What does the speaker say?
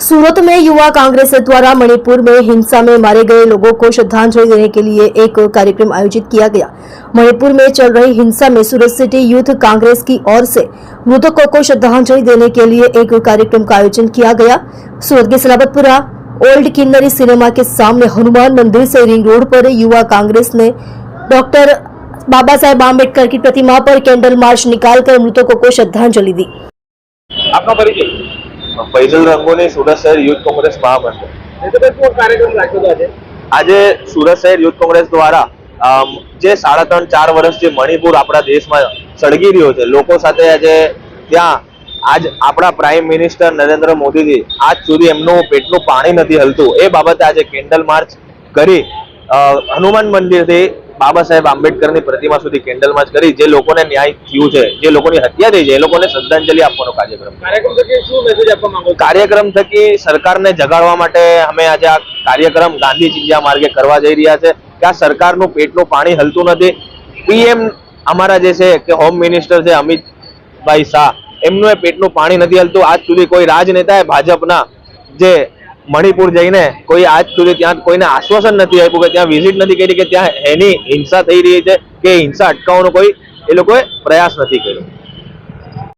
सूरत में युवा कांग्रेस द्वारा मणिपुर में हिंसा में मारे गए लोगों को श्रद्धांजलि देने के लिए एक कार्यक्रम आयोजित किया गया। मणिपुर में चल रही हिंसा में सूरत सिटी यूथ कांग्रेस की ओर से मृतकों को श्रद्धांजलि देने के लिए एक कार्यक्रम का आयोजन किया गया। सूरत के सलाबतपुरा ओल्ड किन्नरी सिनेमा के सामने हनुमान मंदिर से रिंग रोड पर युवा कांग्रेस ने डॉक्टर बाबा साहेब आम्बेडकर की प्रतिमा पर कैंडल मार्च निकालकर मृतकों को श्रद्धांजलि दी। आपका परिचय? फैजल रंगोनी, सूरत शहर यूथ कांग्रेस महामंडल। कार्यक्रम राख्યો આજે સુરત શહેર યુથ કોંગ્રેસ દ્વારા જે 3.5-4 વર્ષ જે મણિપુર આપણા દેશમાં સળગી રહ્યો છે, લોકો સાથે આજે ત્યાં આજ આપણા પ્રાઇમ મિનિસ્ટર નરેન્દ્ર મોદીજી આજ સુધી એમનું પેટનું પાણી નથી હલતું, એ બાબતે આજે કેન્ડલ માર્ચ કરી હનુમાન મંદિરથી બાબા સાહેબ આંબેડકરની પ્રતિમા સુધી કેન્ડલ માર્ચ કરી જે લોકોને ન્યાય થયું છે, જે લોકોની હત્યા થઈ છે, એ લોકોને શ્રદ્ધાંજલિ આપવાનો કાર્યક્રમ થકી સરકારને જગાડવા માટે અમે આજે આ કાર્યક્રમ ગાંધી ચિંધ્યા માર્ગે કરવા જઈ રહ્યા છે કે આ સરકારનું પેટનું પાણી હલતું નથી। પીએમ અમારા જે છે કે હોમ મિનિસ્ટર છે અમિતભાઈ શાહ, એમનું પેટનું પાણી નથી હલતું। આજ સુધી કોઈ રાજનેતાએ ભાજપના જે મણિપુર જઈને કોઈ આજ સુધી ત્યાં કોઈને આશ્વાસન નથી આપ્યું કે ત્યાં વિઝિટ નથી કરી કે ત્યાં એની હિંસા થઈ રહી છે કે હિંસા અટકાવવાનો કોઈ એ લોકોએ પ્રયાસ નથી કર્યો।